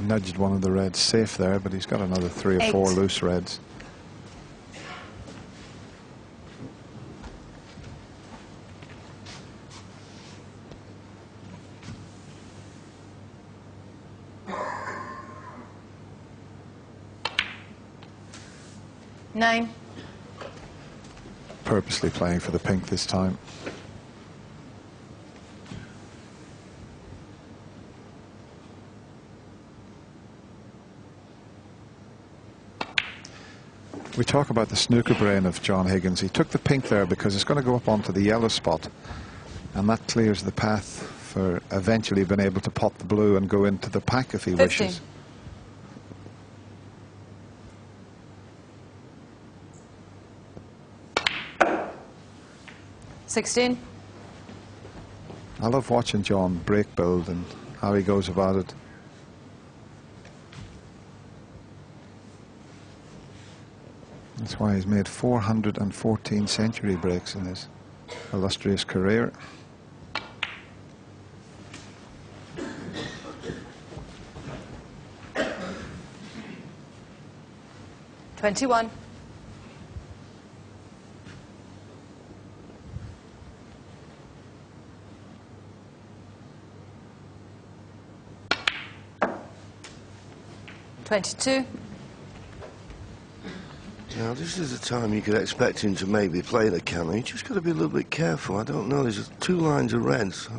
nudged one of the reds safe there, but he's got another 3 or 4 loose reds. Nine. Purposely playing for the pink this time. We talk about the snooker brain of John Higgins. He took the pink there because it's going to go up onto the yellow spot, and that clears the path for eventually being able to pot the blue and go into the pack if he 15. wishes. $16. I love watching John break build and how he goes about it. That's why he's made 414 century breaks in his illustrious career. $21. $22. Now, this is the time you could expect him to maybe play the cannon. You just got to be a little bit careful. I don't know. There's 2 lines of reds.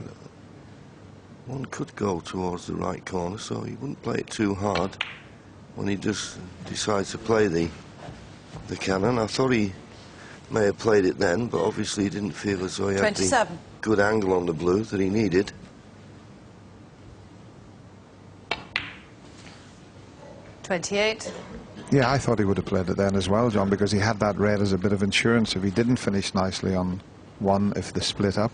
One could go towards the right corner, so he wouldn't play it too hard when he just decides to play the cannon. I thought he may have played it then, but obviously he didn't feel as though he had the good angle on the blue that he needed. $28. Yeah, I thought he would have played it then as well, John, because he had that red as a bit of insurance if he didn't finish nicely on one, if they split up.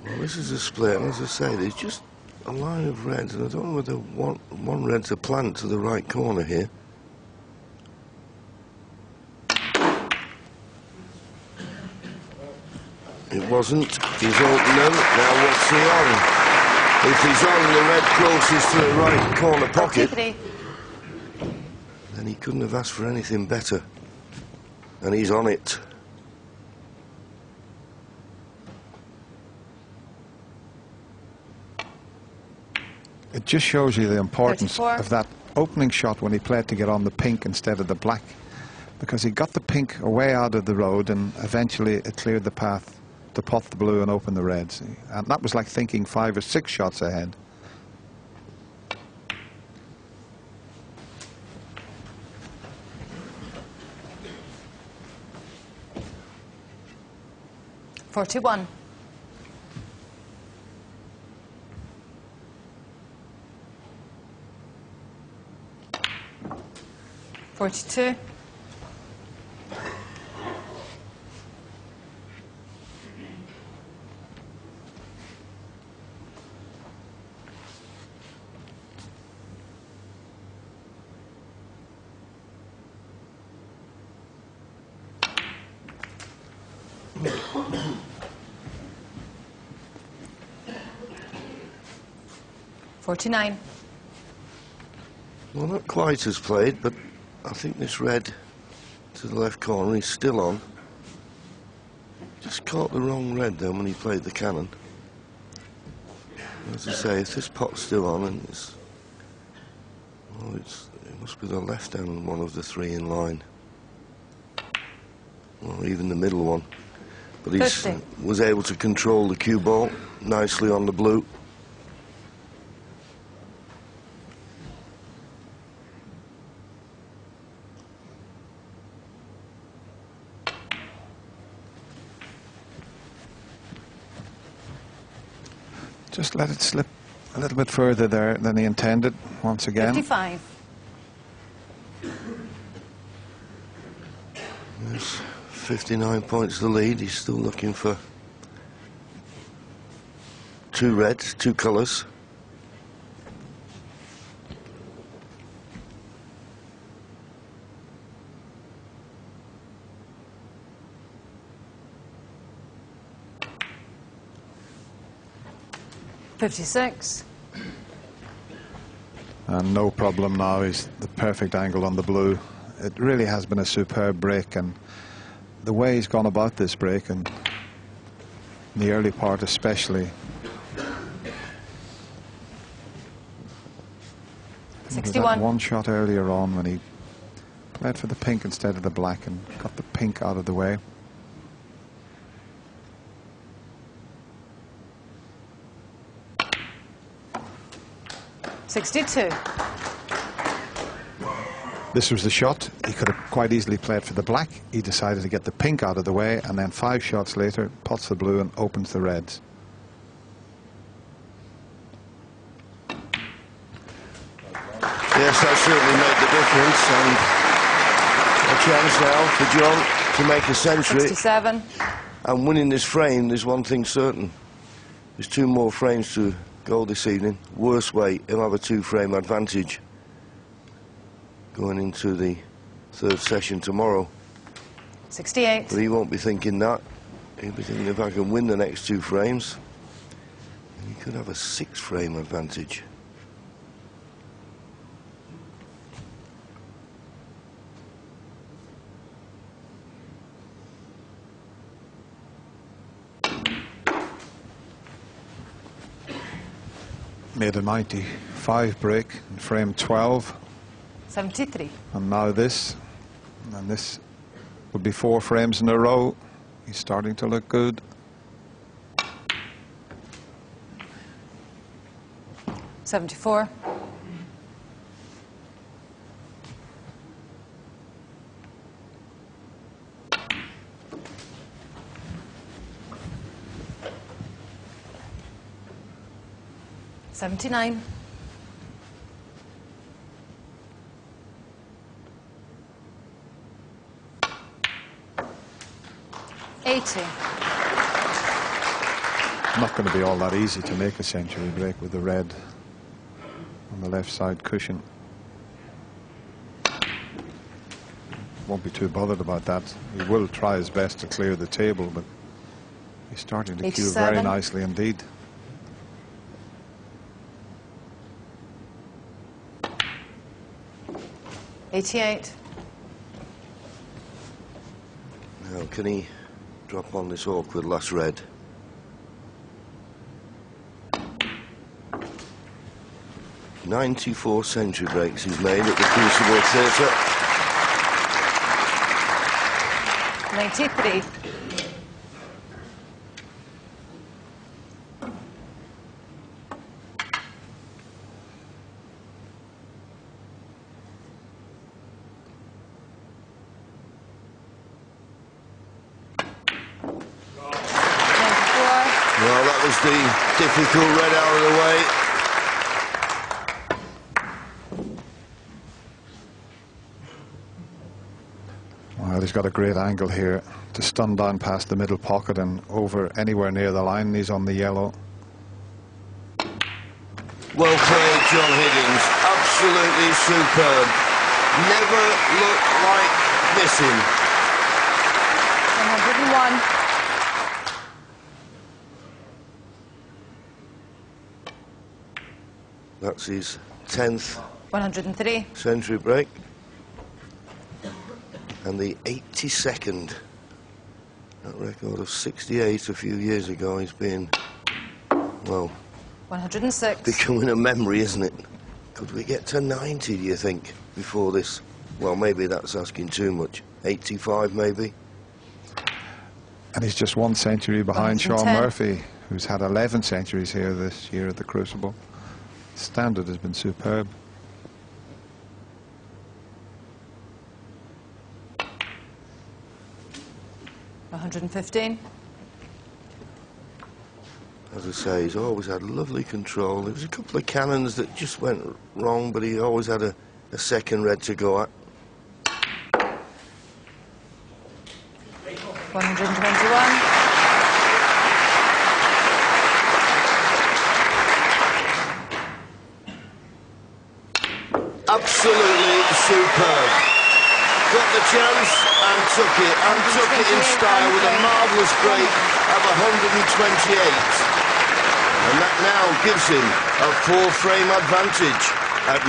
Well, this is a split, and as I say, there's just a line of reds, and I don't know whether one red's a plant to the right corner here. It wasn't. He's opened them. Now what's he on? If he's on the red closest to the right corner pocket, then he couldn't have asked for anything better. And he's on it. It just shows you the importance 34. of that opening shot when he played to get on the pink instead of the black, because he got the pink away out of the road and eventually it cleared the path to pot the blue and open the reds. And that was like thinking 5 or 6 shots ahead. $41. $42. $49. Well, not quite as played, but I think this red to the left corner is still on. Just caught the wrong red then when he played the cannon. As I say, if this pot's still on, and it's, well, it must be the left hand one of the 3 in line, or even the middle one. But he was able to control the cue ball nicely on the blue. Just let it slip a little bit further there than he intended once again. 55. There's 59 points the lead. He's still looking for 2 reds, 2 colours. $56. And no problem now. Is the perfect angle on the blue. It really has been a superb break, and the way he's gone about this break, and in the early part especially. 61. One shot earlier on when he played for the pink instead of the black and got the pink out of the way. $62. This was the shot. He could have quite easily played for the black. He decided to get the pink out of the way, and then 5 shots later pots the blue and opens the reds. Yes, that certainly made the difference, and a chance now for John to make a century. 67. And winning this frame, there's one thing certain. There's 2 more frames to go this evening. Worst way, he'll have a 2-frame advantage going into the 3rd session tomorrow. 68. But he won't be thinking that. He'll be thinking, if I can win the next 2 frames, he could have a 6-frame advantage. Made a 95 break in frame 12. 73. And now this. And this would be 4 frames in a row. He's starting to look good. 74. 79. 80. Not going to be all that easy to make a century break with the red on the left side cushion. Won't be too bothered about that. He will try his best to clear the table, but he's starting to cue very 87. nicely indeed. $88. Now, can he drop on this awkward last red? "94 century breaks he's made at the Crucible Theatre." 93. 94. Well, that was the difficult red out of the way. Well, he's got a great angle here to stun down past the middle pocket and over anywhere near the line. He's on the yellow. Well played, John Higgins. Absolutely superb. Never looked like missing. 101. That's his 10th 103. century break. And the 82nd. That record of 68 a few years ago has been, well, 106. becoming a memory, isn't it? Could we get to 90, do you think, before this? Well, maybe that's asking too much. 85, maybe? And he's just 1 century behind Sean 110. Murphy, who's had 11 centuries here this year at the Crucible. Standard has been superb. $115. As I say, he's always had lovely control. There was a couple of cannons that just went wrong, but he always had a second red to go at. 121. Absolutely superb. Got the chance and took it in style with a marvellous break of 128. And that now gives him a 4-frame advantage. at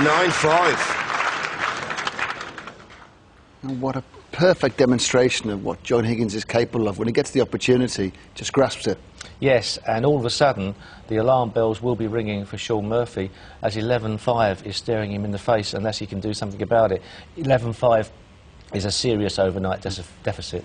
9-5. What a perfect demonstration of what John Higgins is capable of. When he gets the opportunity, just grasps it. Yes, and all of a sudden, the alarm bells will be ringing for Sean Murphy as 11-5 is staring him in the face unless he can do something about it. 11-5 is a serious overnight deficit.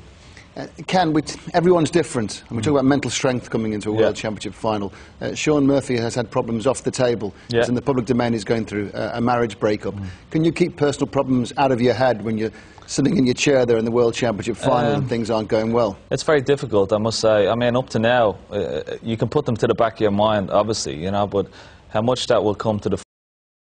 Ken, everyone's different, and we talk about mental strength coming into a World Championship final. Sean Murphy has had problems off the table, as in the public domain he's going through a marriage breakup. Can you keep personal problems out of your head when you're sitting in your chair there in the World Championship final and things aren't going well? It's very difficult, I must say. I mean, up to now, you can put them to the back of your mind, obviously, you know, but how much that will come to the